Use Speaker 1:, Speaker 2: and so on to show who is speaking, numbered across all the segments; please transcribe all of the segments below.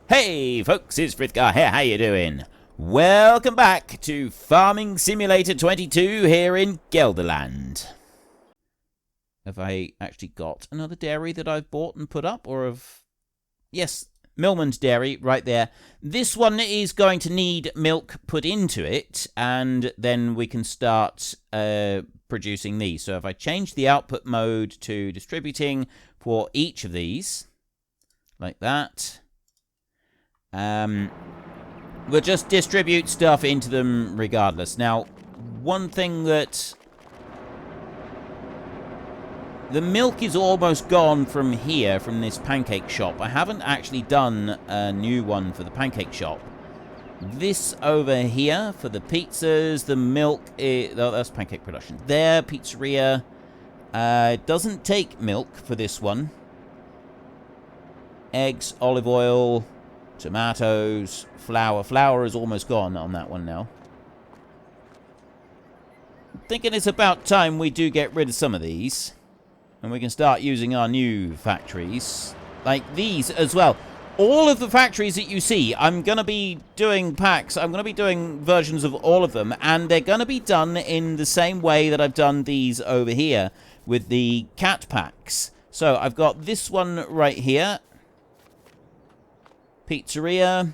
Speaker 1: Hey folks, it's Frithgar here, how you doing? Welcome back to Farming Simulator 22 here in Gelderland. Have I actually got another dairy that I've bought and put up, or have... Yes, Millman's Dairy, right there. This one is going to need milk put into it, and then we can start producing these. So if I change the output mode to distributing for each of these, like that... we'll just distribute stuff into them regardless. Now, one thing that... The milk is almost gone from here, from this pancake shop. I haven't actually done a new one for the pancake shop. This over here for the pizzas, the milk is... Oh, that's pancake production. There, pizzeria. Doesn't take milk for this one. Eggs, olive oil... Tomatoes, flour. Flour is almost gone on that one now. I'm thinking it's about time we do get rid of some of these. And we can start using our new factories. Like these as well. All of the factories that you see, I'm going to be doing packs. I'm going to be doing versions of all of them. And they're going to be done in the same way that I've done these over here. With the cat packs. So I've got this one right here. Pizzeria.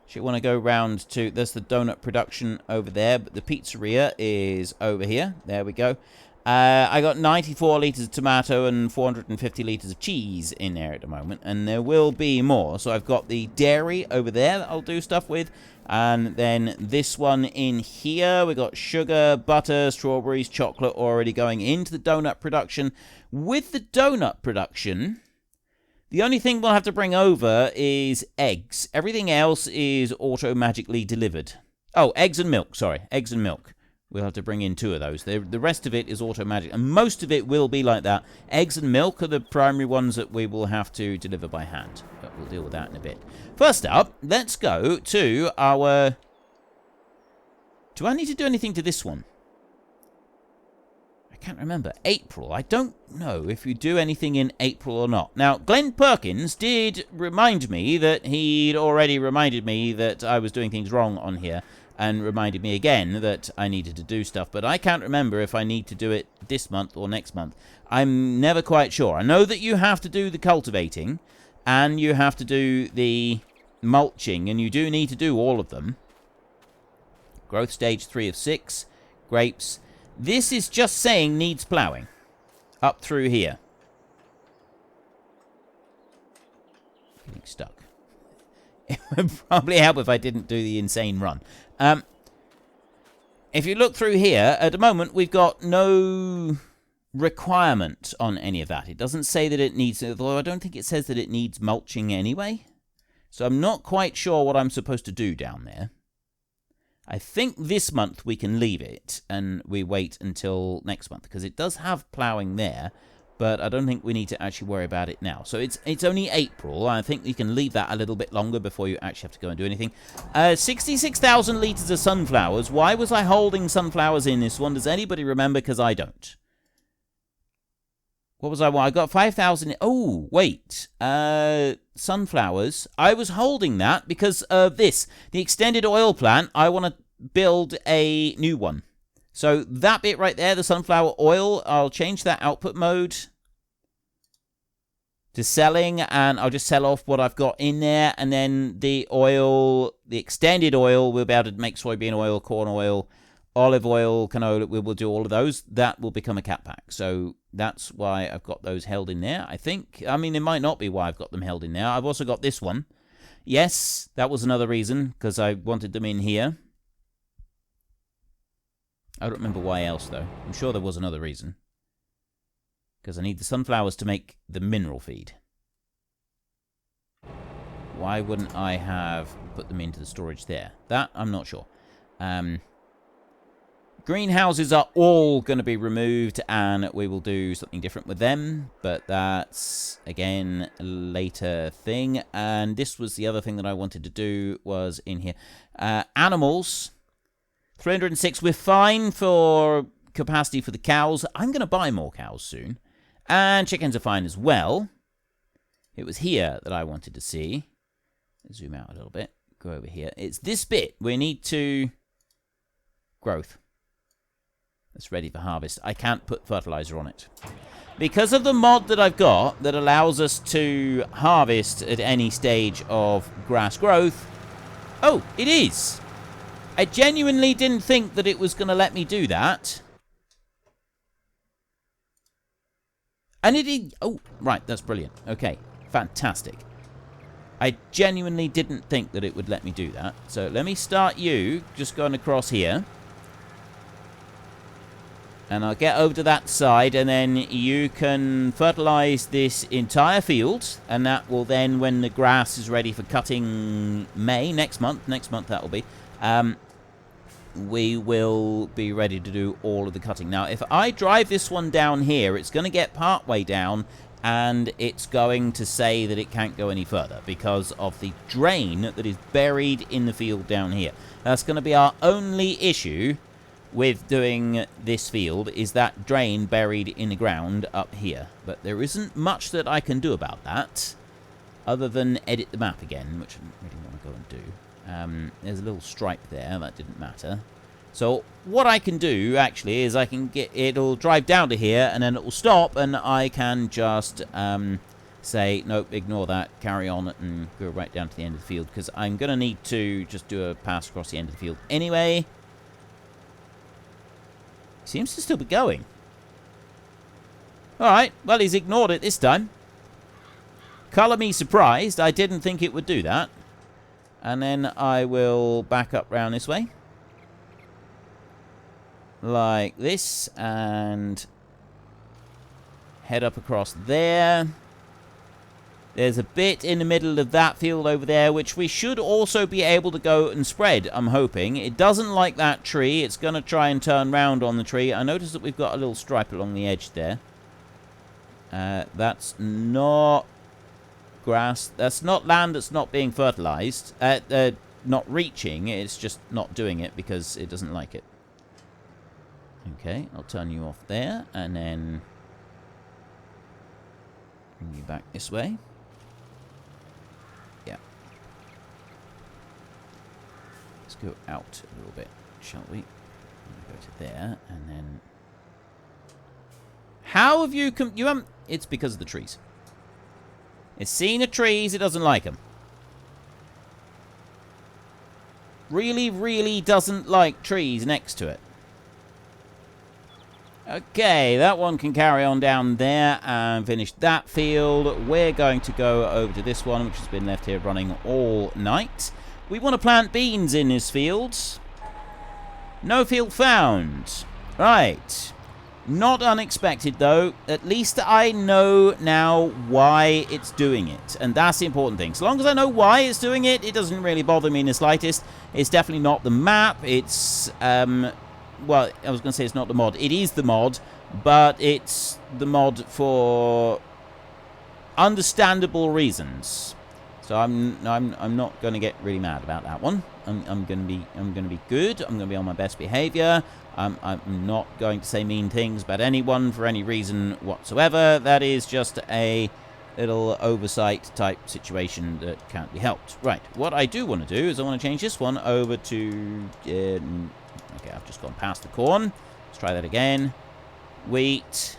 Speaker 1: Should want to go round to... There's the donut production over there, but the pizzeria is over here. There we go. I got 94 litres of tomato and 450 litres of cheese in there at the moment, and there will be more. So I've got the dairy over there that I'll do stuff with, and then this one in here. We've got sugar, butter, strawberries, chocolate already going into the donut production. With the donut production... The only thing we'll have to bring over is eggs. Everything else is auto-magically delivered. Oh, eggs and milk, sorry. Eggs and milk. We'll have to bring in 2 of those. The rest of it is automatic. And most of it will be like that. Eggs and milk are the primary ones that we will have to deliver by hand. But we'll deal with that in a bit. First up, let's go to our... Do I need to do anything to this one? I can't remember. April. I don't know if you do anything in April or not. Now, Glenn Perkins did remind me that he'd already reminded me that I was doing things wrong on here, and reminded me again that I needed to do stuff, but I can't remember if I need to do it this month or next month. I'm never quite sure. I know that you have to do the cultivating, and you have to do the mulching, and you do need to do all of them. Growth stage 3 of 6. Grapes. This is just saying needs ploughing. Up through here. Getting stuck. It would probably help if I didn't do the insane run. If you look through here, at the moment we've got no requirement on any of that. It doesn't say that it needs... Although I don't think it says that it needs mulching anyway. So I'm not quite sure what I'm supposed to do down there. I think this month we can leave it, and we wait until next month, because it does have ploughing there, but I don't think we need to actually worry about it now. So it's only April. I think you can leave that a little bit longer before you actually have to go and do anything. 66,000 litres of sunflowers. Why was I holding sunflowers in this one? Does anybody remember? Because I don't. What was I? Well, I got 5,000... Oh, wait. Sunflowers. I was holding that because of this. The extended oil plant, I want to build a new one. So that bit right there, the sunflower oil, I'll change that output mode to selling, and I'll just sell off what I've got in there, and then the oil, the extended oil, we'll be able to make soybean oil, corn oil, olive oil, canola. We will do all of those. That will become a cat pack. So that's why I've got those held in there, I think. I mean, it might not be why I've got them held in there. I've also got this one. Yes, that was another reason, because I wanted them in here. I don't remember why else, though. I'm sure there was another reason. Because I need the sunflowers to make the mineral feed. Why wouldn't I have put them into the storage there? That, I'm not sure. Greenhouses are all going to be removed, and we will do something different with them. But that's, again, a later thing. And this was the other thing that I wanted to do was in here. Animals. 306. We're fine for capacity for the cows. I'm going to buy more cows soon. And chickens are fine as well. It was here that I wanted to see. Zoom out a little bit. Go over here. It's this bit. We need to... Growth. It's ready for harvest. I can't put fertilizer on it. Because of the mod that I've got that allows us to harvest at any stage of grass growth. Oh, it is. I genuinely didn't think that it was going to let me do that. And it did. Oh, right. That's brilliant. Okay. Fantastic. I genuinely didn't think that it would let me do that. So let me start you just going across here. And I'll get over to that side, and then you can fertilize this entire field. And that will then, when the grass is ready for cutting next month that will be, we will be ready to do all of the cutting. Now, if I drive this one down here, it's going to get part way down, and it's going to say that it can't go any further because of the drain that is buried in the field down here. That's going to be our only issue with doing this field, is that drain buried in the ground up here. But there isn't much that I can do about that, other than edit the map again, which I don't really want to go and do. There's a little stripe there, that didn't matter. So what I can do, actually, is I can get, it'll drive down to here, and then it will stop, and I can just say, nope, ignore that, carry on, and go right down to the end of the field, because I'm going to need to just do a pass across the end of the field anyway. Seems to still be going. Alright, well, he's ignored it this time. Colour me surprised. I didn't think it would do that. And then I will back up round this way. Like this. And head up across there. There's a bit in the middle of that field over there, which we should also be able to go and spread, I'm hoping. It doesn't like that tree. It's going to try and turn round on the tree. I noticed that we've got a little stripe along the edge there. That's not grass. That's not land that's not being fertilized. Not reaching. It's just not doing it because it doesn't like it. Okay, I'll turn you off there, and then bring you back this way. Yeah. Let's go out a little bit, shall we? Go to there, and then... How have you come... You haven't... It's because of the trees. It's seen the trees, it doesn't like them. Really, really doesn't like trees next to it. Okay, that one can carry on down there and finish that field. We're going to go over to this one, which has been left here running all night. We want to plant beans in this field. No field found. Right. Not unexpected, though. At least I know now why it's doing it. And that's the important thing. So long as I know why it's doing it, it doesn't really bother me in the slightest. It's definitely not the map. It's... well, I was going to say it's not the mod. It is the mod, but it's the mod for understandable reasons. So I'm not going to get really mad about that one. I'm going to be good. I'm going to be on my best behavior. I'm not going to say mean things about anyone for any reason whatsoever. That is just a little oversight type situation that can't be helped. Right. What I do want to do is I want to change this one over to... okay, I've just gone past the corn. Let's try that again. Wheat.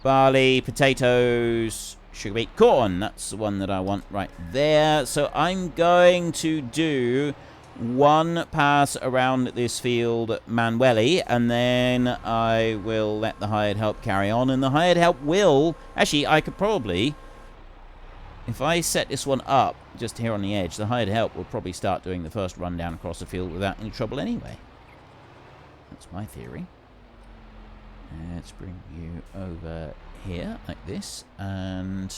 Speaker 1: Barley. Potatoes. Sugar beet. Corn. That's the one that I want right there. So I'm going to do one pass around this field manually, and then I will let the hired help carry on. And the hired help will... Actually, I could probably... If I set this one up just here on the edge, the hired help will probably start doing the first run down across the field without any trouble anyway. That's my theory. Let's bring you over here like this, and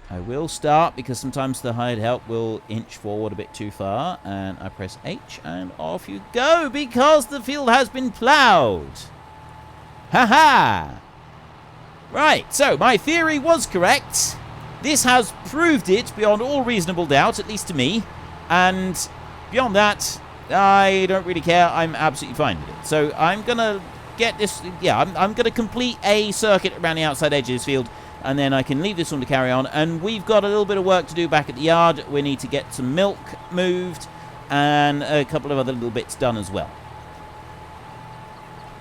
Speaker 1: I will start because sometimes the hired help will inch forward a bit too far, and I press H and off you go because the field has been ploughed. Ha-ha! Right, so my theory was correct. This has proved it beyond all reasonable doubt, at least to me. And beyond that, I don't really care. I'm absolutely fine with it. So I'm going to get this... Yeah, I'm going to complete a circuit around the outside edge of this field, and then I can leave this one to carry on. And we've got a little bit of work to do back at the yard. We need to get some milk moved and a couple of other little bits done as well.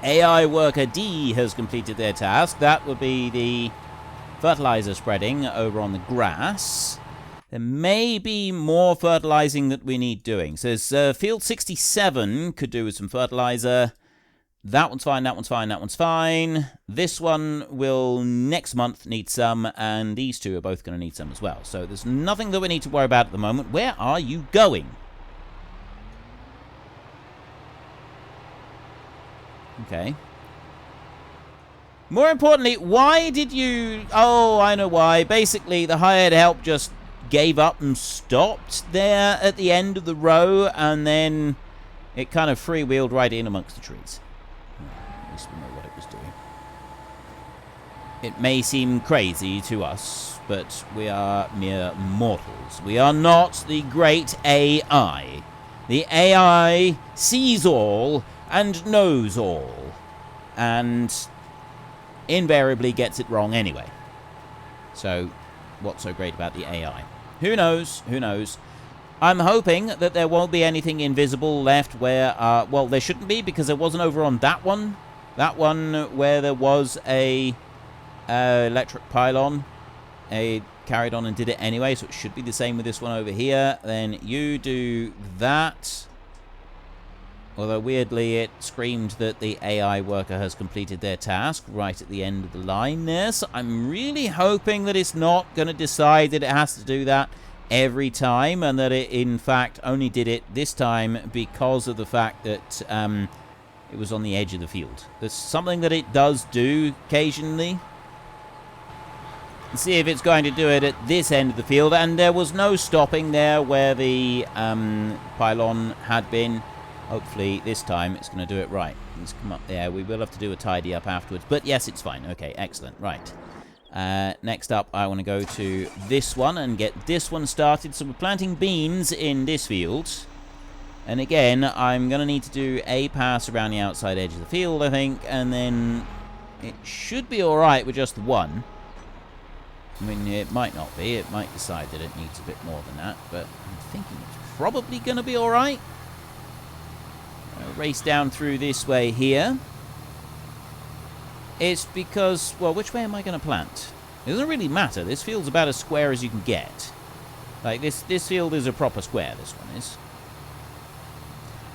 Speaker 1: AI worker D has completed their task. That would be the fertilizer spreading over on the grass. There may be more fertilizing that we need doing. So there's field 67 could do with some fertilizer. That one's fine, that one's fine, that one's fine. This one will next month need some, and these two are both going to need some as well. So there's nothing that we need to worry about at the moment. Where are you going? Okay. More importantly, why did you... Oh, I know why. Basically, the hired help just gave up and stopped there at the end of the row, and then it kind of freewheeled right in amongst the trees. At least we know what it was doing. It may seem crazy to us, but we are mere mortals. We are not the great AI. The AI sees all and knows all, and invariably gets it wrong anyway. So, what's so great about the AI? Who knows? Who knows? I'm hoping that there won't be anything invisible left where, well, there shouldn't be, because there wasn't over on that one. That one where there was a electric pylon. It carried on and did it anyway, so it should be the same with this one over here. Then you do that. Although, weirdly, it screamed that the AI worker has completed their task right at the end of the line there. So I'm really hoping that it's not going to decide that it has to do that every time, and that it, in fact, only did it this time because of the fact that it was on the edge of the field. There's something that it does do occasionally. Let's see if it's going to do it at this end of the field. And there was no stopping there where the pylon had been. Hopefully, this time, it's going to do it right. Let's come up there. We will have to do a tidy up afterwards. But, yes, it's fine. Okay, excellent. Right. Next up, I want to go to this one and get this one started. So, we're planting beans in this field. And, again, I'm going to need to do a pass around the outside edge of the field, I think. And then it should be all right with just the one. I mean, it might not be. It might decide that it needs a bit more than that. But I'm thinking it's probably going to be all right. Race down through this way here. It's because, well, which way am I going to plant? It doesn't really matter. This field's about as square as you can get. Like, this field is a proper square, this one is.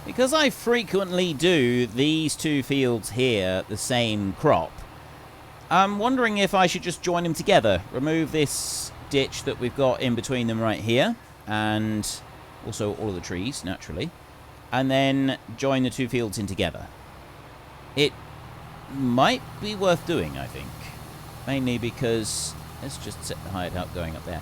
Speaker 1: Because I frequently do these two fields here, the same crop, I'm wondering if I should just join them together. Remove this ditch that we've got in between them right here. And also all of the trees, naturally. And then join the two fields in together. It might be worth doing, I think. Mainly because... Let's just set the hired help going up there.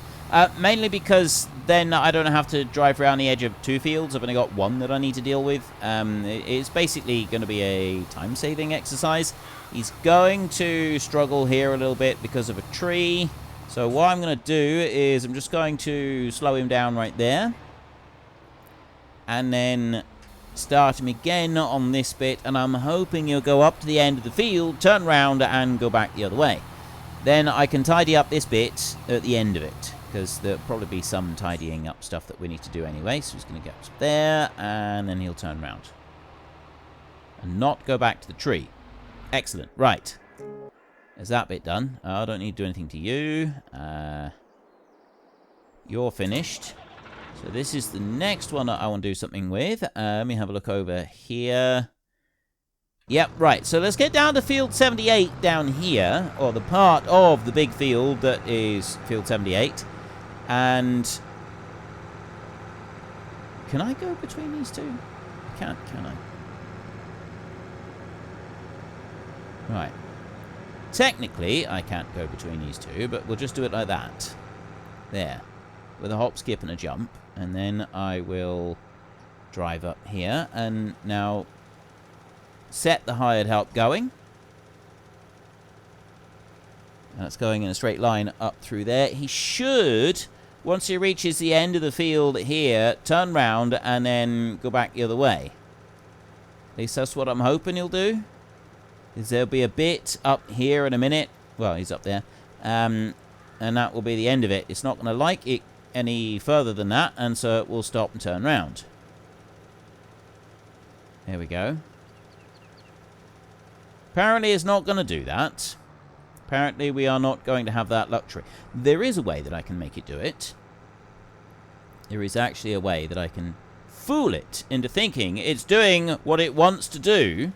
Speaker 1: Mainly because then I don't have to drive around the edge of two fields. I've only got one that I need to deal with. It's basically going to be a time-saving exercise. He's going to struggle here a little bit because of a tree. So what I'm going to do is I'm just going to slow him down right there. And then start him again on this bit, and I'm hoping he'll go up to the end of the field, turn round, and go back the other way. Then I can tidy up this bit at the end of it, because there'll probably be some tidying up stuff that we need to do anyway. So he's going to get up there, and then he'll turn round. And not go back to the tree. Excellent. Right. Is that bit done? I don't need to do anything to you. You're finished. So this is the next one that I want to do something with. Let me have a look over here. Yep, right. So let's get down to field 78 down here, or the part of the big field that is field 78. And can I go between these two? I can't, can I? Right. Technically, I can't go between these two, but we'll just do it like that. There. With a hop, skip, and a jump. And then I will drive up here. And now set the hired help going. That's going in a straight line up through there. He should, once he reaches the end of the field here, turn round and then go back the other way. At least that's what I'm hoping he'll do. There'll be a bit up here in a minute. Well, he's up there. And that will be the end of it. It's not going to like it any further than that, and so it will stop and turn round. There we go. Apparently it's not going to do that. Apparently we are not going to have that luxury. There is a way that I can make it do it. There is actually a way that I can fool it into thinking it's doing what it wants to do,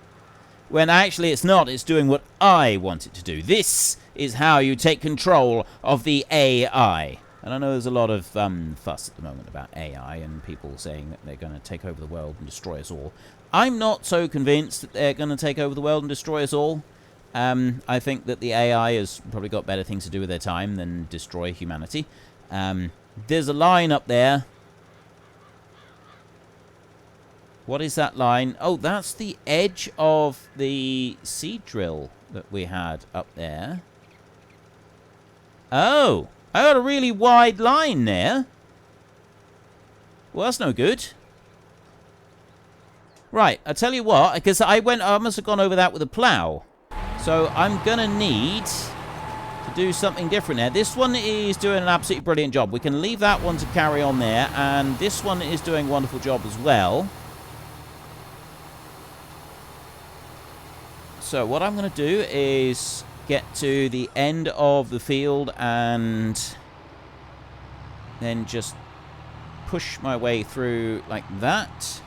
Speaker 1: when actually it's not. It's doing what I want it to do. This is how you take control of the AI. And I know there's a lot of fuss at the moment about AI and people saying that they're going to take over the world and destroy us all. I'm not so convinced that they're going to take over the world and destroy us all. I think that the AI has probably got better things to do with their time than destroy humanity. There's a line up there. What is that line? Oh, that's the edge of the seed drill that we had up there. Oh, I got a really wide line there. Well, that's no good. Right, I tell you what, because I must have gone over that with a plow. So I'm going to need to do something different there. This one is doing an absolutely brilliant job. We can leave that one to carry on there, and this one is doing a wonderful job as well. So what I'm going to do is get to the end of the field and then just push my way through like that.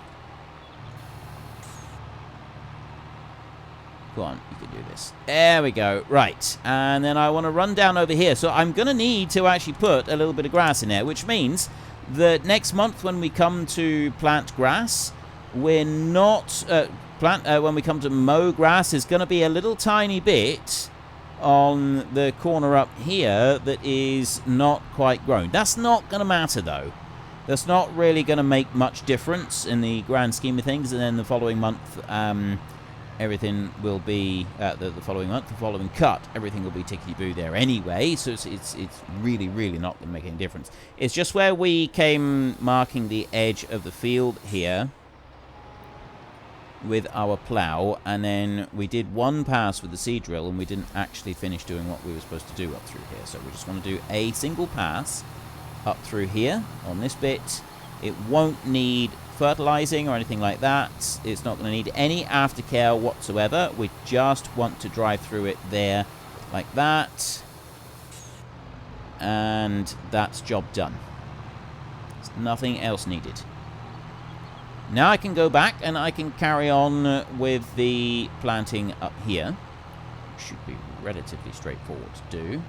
Speaker 1: Go on, you can do this. There we go. Right. And then I want to run down over here. So I'm going to need to actually put a little bit of grass in there, which means that next month when we come to plant grass, we're not... when we come to mow grass, there's going to be a little tiny bit on the corner up here that is not quite grown. That's not going to matter, though. That's not really going to make much difference in the grand scheme of things. And then the following month... everything will be the following month, the following cut. Everything will be tickety-boo there anyway, so it's really, really not going to make any difference. It's just where we came marking the edge of the field here with our plow, and then we did one pass with the seed drill, and we didn't actually finish doing what we were supposed to do up through here. So we just want to do a single pass up through here on this bit. It won't need fertilizing or anything like that. It's not going to need any aftercare whatsoever. We just want to drive through it there like that, and that's job done. There's nothing else needed. Now I can go back and I can carry on with the planting up here. Should be relatively straightforward to do.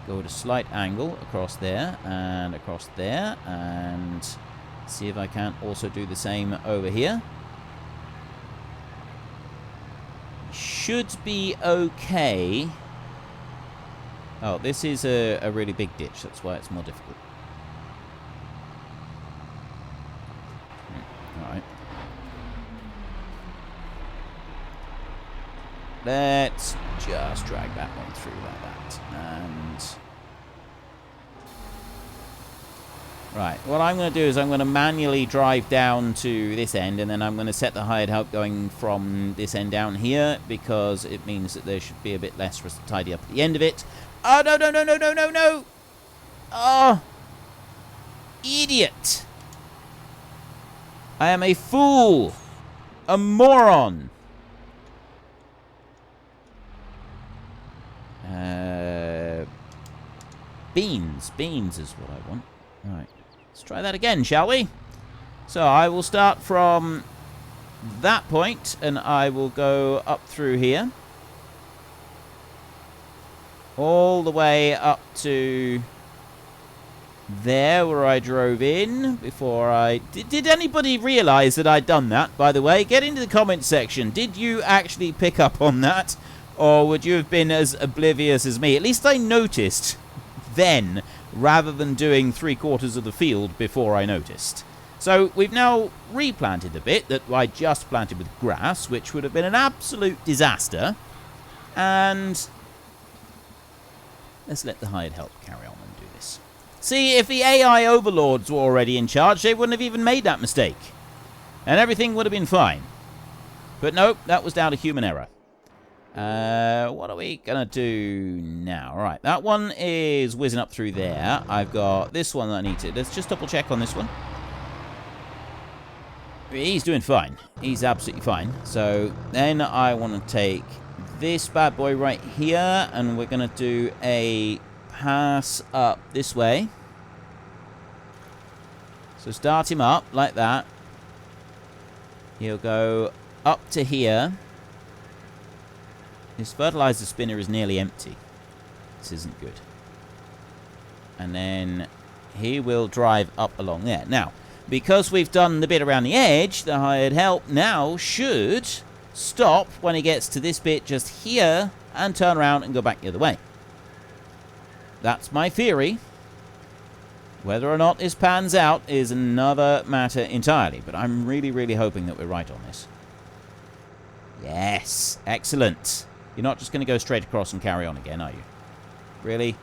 Speaker 1: Go at a slight angle across there and across there, and see if I can also do the same over here. Should be okay. Oh, this is a really big ditch. That's why it's more difficult. Alright. Let's just drag that one through like that. And... right, what I'm going to do is I'm going to manually drive down to this end, and then I'm going to set the hired help going from this end down here, because it means that there should be a bit less for us to tidy up at the end of it. Oh, no, no, no, no, no, no, no! Oh! Idiot! I am a fool! A moron! Beans. Beans is what I want. Alright. Let's try that again, shall we? So I will start from that point, and I will go up through here. All the way up to there where I drove in before I... Did anybody realize that I'd done that, by the way? Get into the comments section. Did you actually pick up on that? Or would you have been as oblivious as me? At least I noticed then, rather than doing 3/4 of the field before I noticed. So we've now replanted the bit that I just planted with grass, which would have been an absolute disaster. And let's let the hired help carry on and do this. See, if the AI overlords were already in charge, they wouldn't have even made that mistake. And everything would have been fine. But nope, that was down to human error. What are we going to do now? All right, that one is whizzing up through there. I've got this one that I need to... Let's just double check on this one. He's doing fine. He's absolutely fine. So then I want to take this bad boy right here, and we're going to do a pass up this way. So start him up like that. He'll go up to here. His fertilizer spinner is nearly empty. This isn't good. And then he will drive up along there. Now, because we've done the bit around the edge, the hired help now should stop when he gets to this bit just here and turn around and go back the other way. That's my theory. Whether or not this pans out is another matter entirely, but I'm really, really hoping that we're right on this. Yes, excellent. You're not just going to go straight across and carry on again, are you? Really?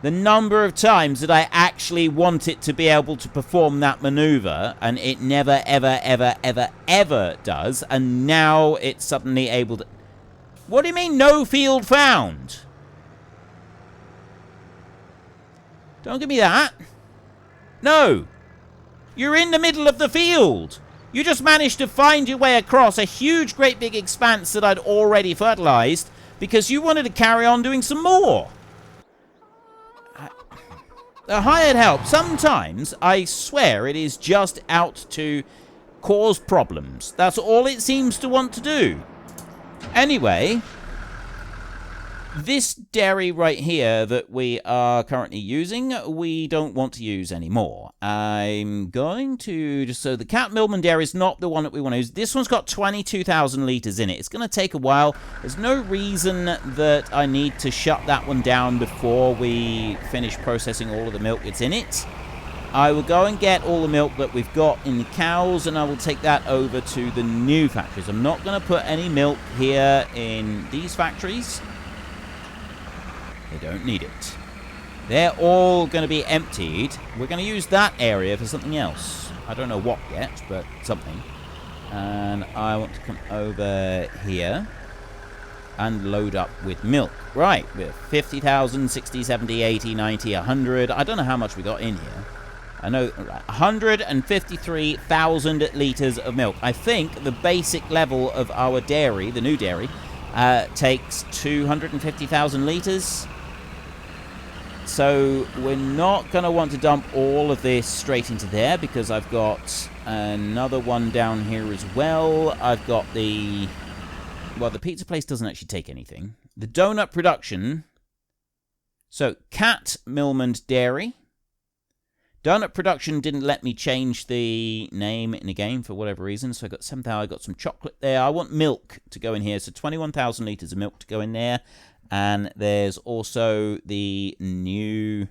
Speaker 1: The number of times that I actually want it to be able to perform that maneuver, and it never, ever, ever, ever, ever does, and now it's suddenly able to... What do you mean, no field found? Don't give me that. No. You're in the middle of the field. You just managed to find your way across a huge, great big expanse that I'd already fertilized because you wanted to carry on doing some more. The hired help, sometimes, I swear, it is just out to cause problems. That's all it seems to want to do. Anyway, this dairy right here that we are currently using, we don't want to use anymore. I'm going to just... So the Cat Millman dairy is not the one that we want to use. This one's got 22,000 litres in it. It's going to take a while. There's no reason that I need to shut that one down before we finish processing all of the milk that's in it. I will go and get all the milk that we've got in the cows, and I will take that over to the new factories. I'm not going to put any milk here in these factories. They don't need it. They're all going to be emptied. We're going to use that area for something else. I don't know what yet, but something. And I want to come over here and load up with milk. Right, we're 50,000, 60, 70, 80, 90, 100. I don't know how much we got in here. I know 153,000 litres of milk. I think the basic level of our dairy, the new dairy, takes 250,000 litres. So we're not going to want to dump all of this straight into there because I've got another one down here as well. I've got the... Well, the pizza place doesn't actually take anything. The donut production... So, Cat Millman Dairy. Donut production didn't let me change the name in the game for whatever reason. So I got somehow I got some chocolate there. I want milk to go in here. So 21,000 litres of milk to go in there. And there's also the new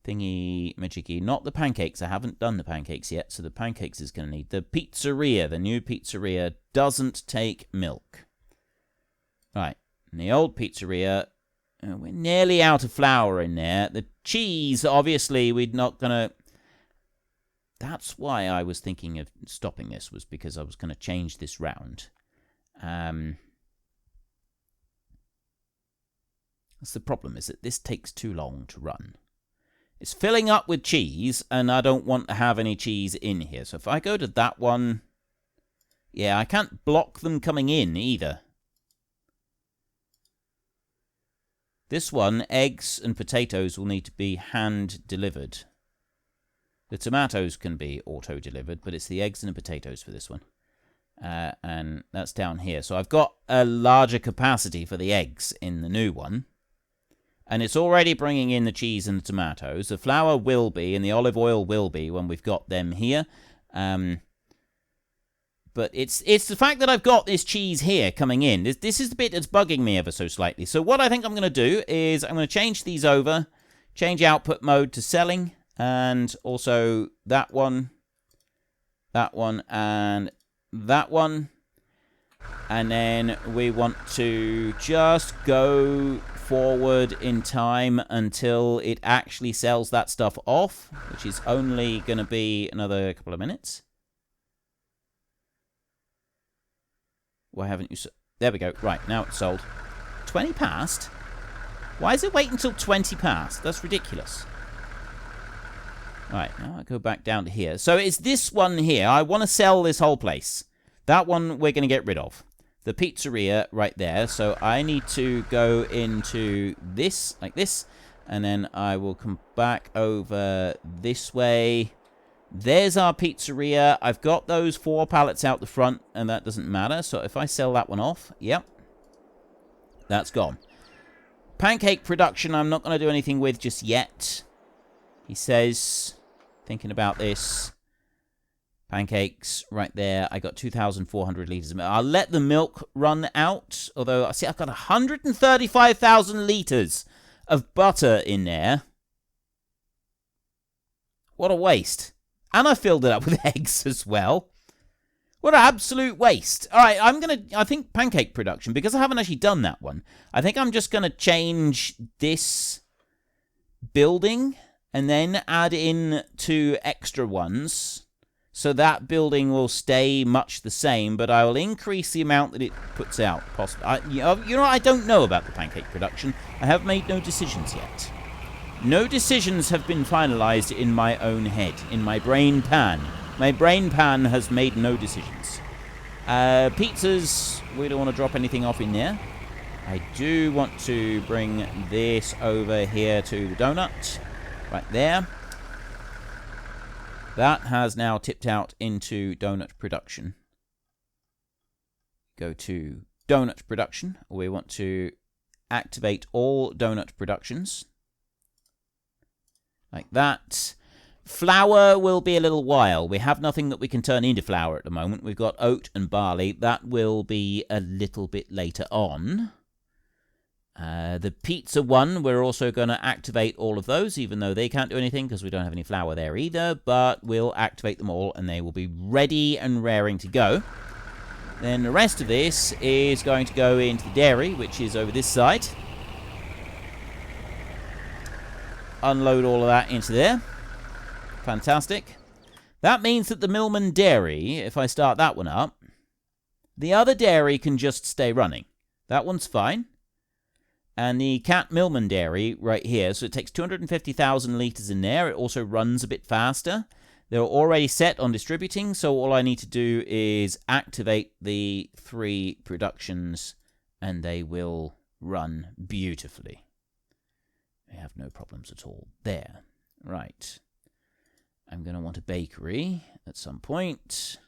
Speaker 1: thingy majiggy. Not the pancakes. I haven't done the pancakes yet. So the pancakes is going to need. The pizzeria, the new pizzeria, doesn't take milk. Right. And the old pizzeria, we're nearly out of flour in there. The cheese, obviously, we're not going to... That's why I was thinking of stopping this, was because I was going to change this round. That's the problem, is that this takes too long to run. It's filling up with cheese, and I don't want to have any cheese in here. So if I go to that one... Yeah, I can't block them coming in either. This one, eggs and potatoes will need to be hand-delivered. The tomatoes can be auto-delivered, but it's the eggs and the potatoes for this one. And that's down here. So I've got a larger capacity for the eggs in the new one. And it's already bringing in the cheese and the tomatoes. The flour will be, and the olive oil will be when we've got them here. But it's the fact that I've got this cheese here coming in. This is the bit that's bugging me ever so slightly. So what I think I'm going to do is I'm going to change these over. Change output mode to selling. And also that one, and that one. And then we want to just go forward in time until it actually sells that stuff off, which is only going to be another couple of minutes. Why haven't you... There we go. Right, now it's sold. 20 past? Why does it wait until 20 past? That's ridiculous. Right, now I go back down to here. So it's this one here. I want to sell this whole place. That one we're going to get rid of. The pizzeria right there. So I need to go into this, like this. And then I will come back over this way. There's our pizzeria. I've got those 4 pallets out the front, and that doesn't matter. So if I sell that one off, yep, that's gone. Pancake production, I'm not going to do anything with just yet. He says, thinking about this. Pancakes right there. I got 2,400 litres of milk. I'll let the milk run out. Although, see, I've got 135,000 litres of butter in there. What a waste. And I filled it up with eggs as well. What an absolute waste. All right, I think pancake production, because I haven't actually done that one, I think I'm just going to change this building and then add in 2 extra ones. So that building will stay much the same, but I will increase the amount that it puts out. Possibly. You know, I don't know about the pancake production. I have made no decisions yet. No decisions have been finalized in my own head, in my brain pan. My brain pan has made no decisions. Pizzas, we don't want to drop anything off in there. I do want to bring this over here to the donut. Right there. That has now tipped out into donut production. Go to donut production. We want to activate all donut productions. Like that. Flour will be a little while. We have nothing that we can turn into flour at the moment. We've got oat and barley. That will be a little bit later on. The pizza one, we're also going to activate all of those, even though they can't do anything because we don't have any flour there either. But we'll activate them all and they will be ready and raring to go. Then the rest of this is going to go into the dairy, which is over this side. Unload all of that into there. Fantastic. That means that the Millman Dairy, if I start that one up, the other dairy can just stay running. That one's fine. And the Cat Millman Dairy right here, so it takes 250,000 litres in there. It also runs a bit faster. They're already set on distributing, so all I need to do is activate the 3 productions, and they will run beautifully. I have no problems at all there. Right. I'm going to want a bakery at some point.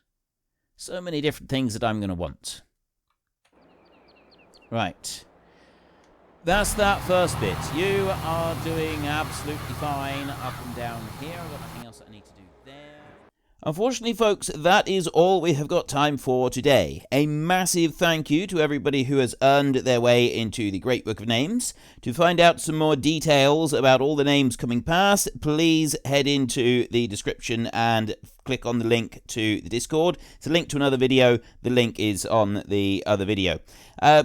Speaker 1: So many different things that I'm going to want. Right. That's that first bit. You are doing absolutely fine up and down here. I've got nothing else that I need to do there. Unfortunately, folks, that is all we have got time for today. A massive thank you to everybody who has earned their way into the Great Book of Names. To find out some more details about all the names coming past, please head into the description and click on the link to the Discord. It's a link to another video. The link is on the other video.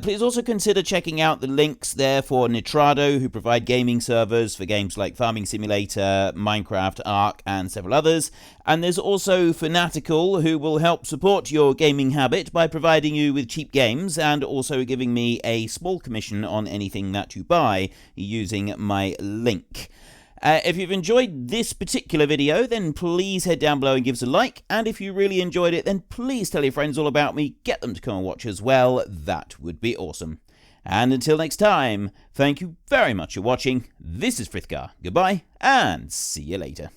Speaker 1: Please also consider checking out the links there for Nitrado, who provide gaming servers for games like Farming Simulator, Minecraft, Ark, and several others. And there's also Fanatical, who will help support your gaming habit by providing you with cheap games and also giving me a small commission on anything that you buy using my link. If you've enjoyed this particular video, then please head down below and give us a like. And if you really enjoyed it, then please tell your friends all about me. Get them to come and watch as well. That would be awesome. And until next time, thank you very much for watching. This is Frithgar. Goodbye, and see you later.